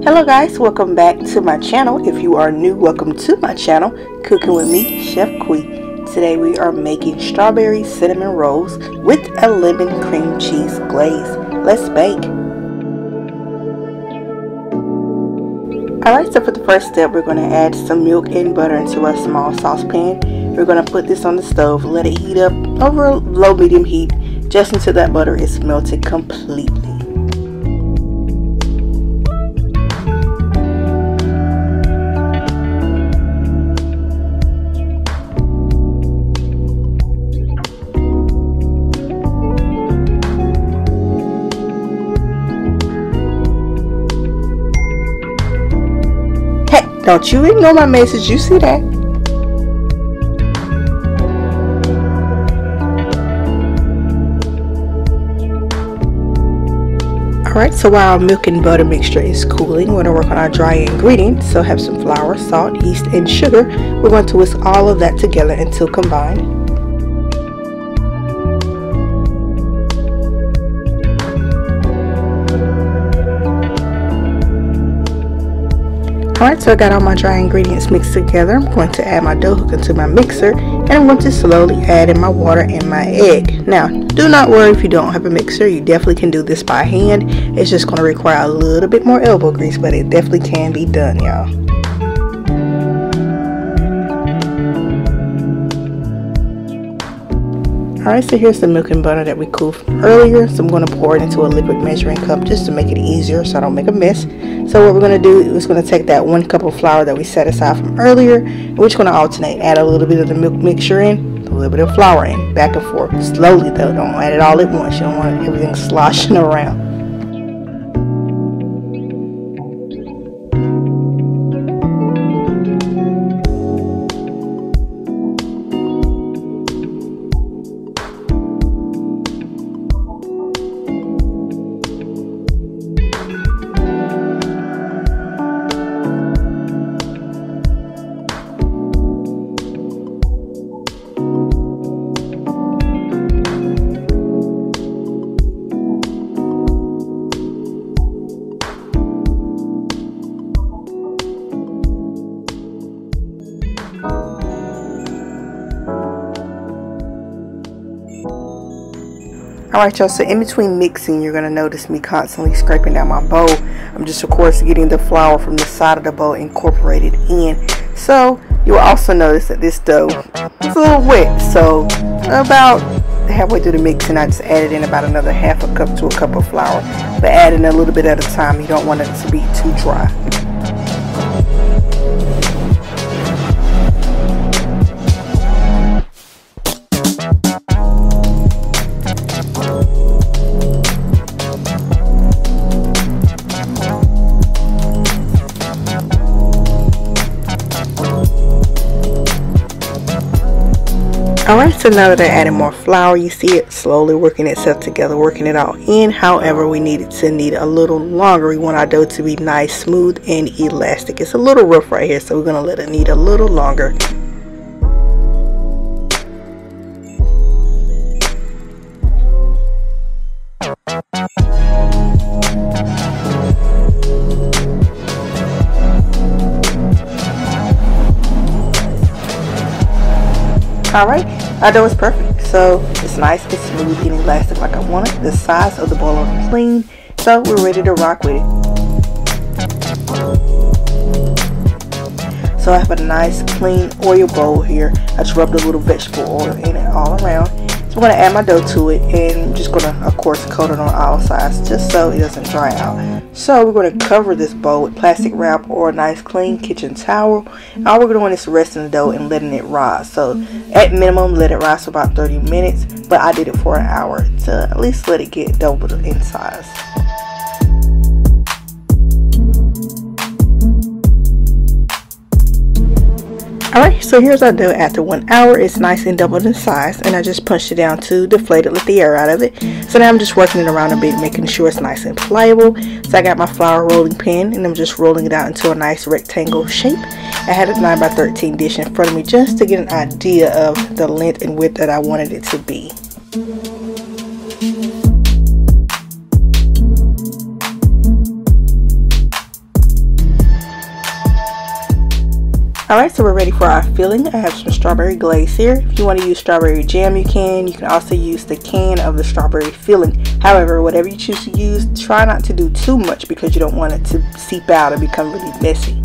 Hello guys, welcome back to my channel. If you are new, welcome to my channel, Cooking with me, Chef Quee. Today we are making strawberry cinnamon rolls with a lemon cream cheese glaze. Let's bake. Alright, so for the first step, we're going to add some milk and butter into our small saucepan. We're going to put this on the stove, let it heat up over low medium heat just until that butter is melted completely. Don't you ignore my message, you see that? Alright, so while our milk and butter mixture is cooling, we're going to work on our dry ingredients. So have some flour, salt, yeast, and sugar. We're going to whisk all of that together until combined. Alright, so I got all my dry ingredients mixed together. I'm going to add my dough hook into my mixer, and I'm going to slowly add in my water and my egg. Now, do not worry if you don't have a mixer. You definitely can do this by hand. It's just going to require a little bit more elbow grease, but it definitely can be done, y'all. Alright, so here's the milk and butter that we cooled earlier. So I'm going to pour it into a liquid measuring cup just to make it easier so I don't make a mess. So what we're going to do is going to take that 1 cup of flour that we set aside from earlier, and we're just going to alternate. Add a little bit of the milk mixture in, a little bit of flour in, back and forth. Slowly though, don't add it all at once. You don't want everything sloshing around. Alright y'all, so in between mixing, you're going to notice me constantly scraping down my bowl. I'm just of course getting the flour from the side of the bowl incorporated in. So you'll also notice that this dough is a little wet. So about halfway through the mixing, I just added in about another half a cup to a cup of flour. But adding a little bit at a time. You don't want it to be too dry. Alright, so now that I added more flour, you see it slowly working itself together, working it all in. However, we need it to knead a little longer. We want our dough to be nice, smooth, and elastic. It's a little rough right here, so we're going to let it knead a little longer. Alright, our dough is perfect, so it's nice, it's smooth and elastic like I want it. The size of the bowl is clean, so we're ready to rock with it. So I have a nice clean oil bowl here. I just rubbed a little vegetable oil in it all around. So I'm going to add my dough to it, and I'm just going to of course coat it on all sides just so it doesn't dry out. So we're going to cover this bowl with plastic wrap or a nice clean kitchen towel. All we're doing is resting the dough and letting it rise. So at minimum, let it rise for about 30 minutes, but I did it for an hour to at least let it get doubled in size. Alright, so here's our dough after 1 hour. It's nice and doubled in size, and I just punched it down to deflate it, let the air out of it. So now I'm just working it around a bit, making sure it's nice and pliable. So I got my flour rolling pin, and I'm just rolling it out into a nice rectangle shape. I had a 9 by 13 dish in front of me just to get an idea of the length and width that I wanted it to be. Alright, so we're ready for our filling. I have some strawberry glaze here. If you want to use strawberry jam, you can. You can also use the can of the strawberry filling. However, whatever you choose to use, try not to do too much because you don't want it to seep out and become really messy.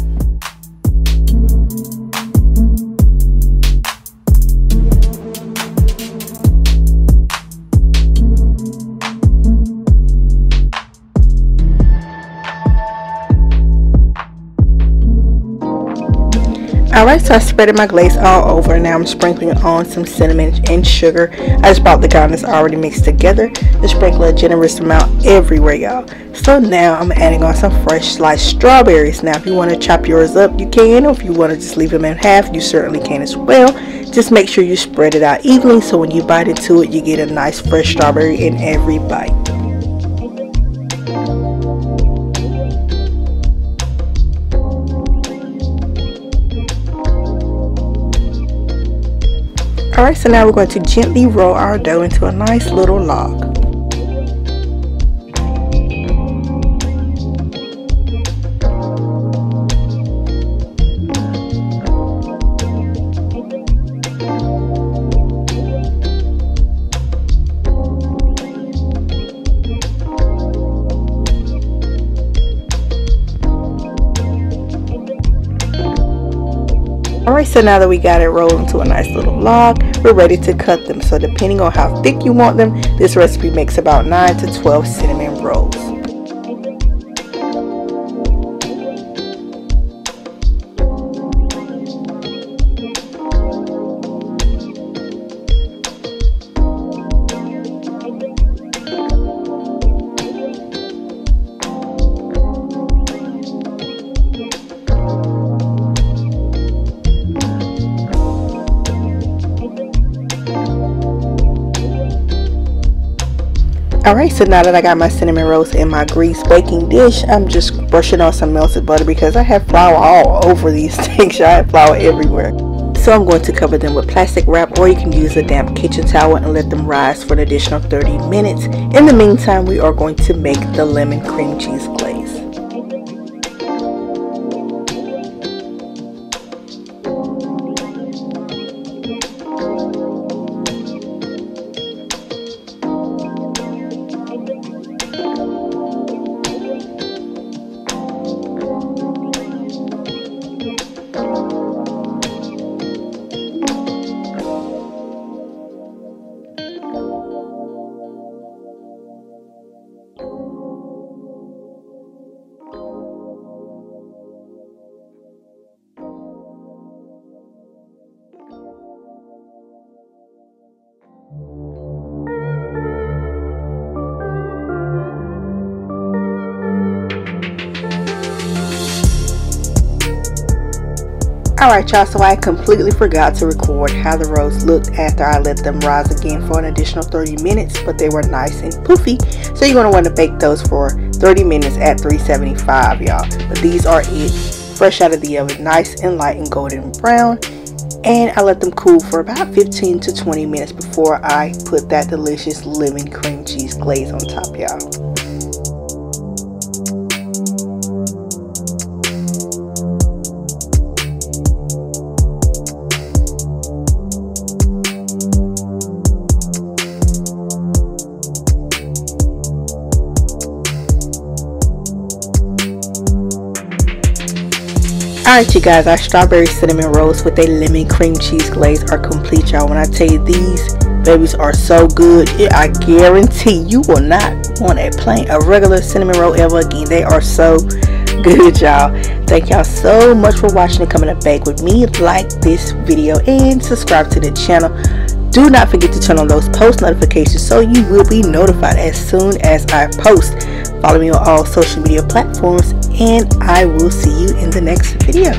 Alright, so I spreaded my glaze all over. Now I'm sprinkling on some cinnamon and sugar. I just bought the kind that's already mixed together. Just sprinkle a generous amount everywhere, y'all. So now I'm adding on some fresh sliced strawberries. Now if you want to chop yours up, you can. Or if you want to just leave them in half, you certainly can as well. Just make sure you spread it out evenly so when you bite into it, you get a nice fresh strawberry in every bite. Alright, so now we're going to gently roll our dough into a nice little log. Alright, so now that we got it rolled into a nice little log, we're ready to cut them. So depending on how thick you want them, this recipe makes about 9 to 12 cinnamon rolls. Alright, so now that I got my cinnamon rolls in my greased baking dish, I'm just brushing on some melted butter because I have flour all over these things. I have flour everywhere. So I'm going to cover them with plastic wrap, or you can use a damp kitchen towel and let them rise for an additional 30 minutes. In the meantime, we are going to make the lemon cream cheese glaze. Alright y'all, so I completely forgot to record how the rolls looked after I let them rise again for an additional 30 minutes, but they were nice and poofy. So you're going to want to bake those for 30 minutes at 375, y'all. But these are it, fresh out of the oven, nice and light and golden brown. And I let them cool for about 15 to 20 minutes before I put that delicious lemon cream cheese glaze on top, y'all. Alright you guys, our strawberry cinnamon rolls with a lemon cream cheese glaze are complete, y'all. When I tell you these babies are so good, I guarantee you will not want a regular cinnamon roll ever again. They are so good, y'all. Thank y'all so much for watching and coming to bake with me. Like this video and subscribe to the channel. Do not forget to turn on those post notifications so you will be notified as soon as I post. Follow me on all social media platforms, and I will see you in the next video.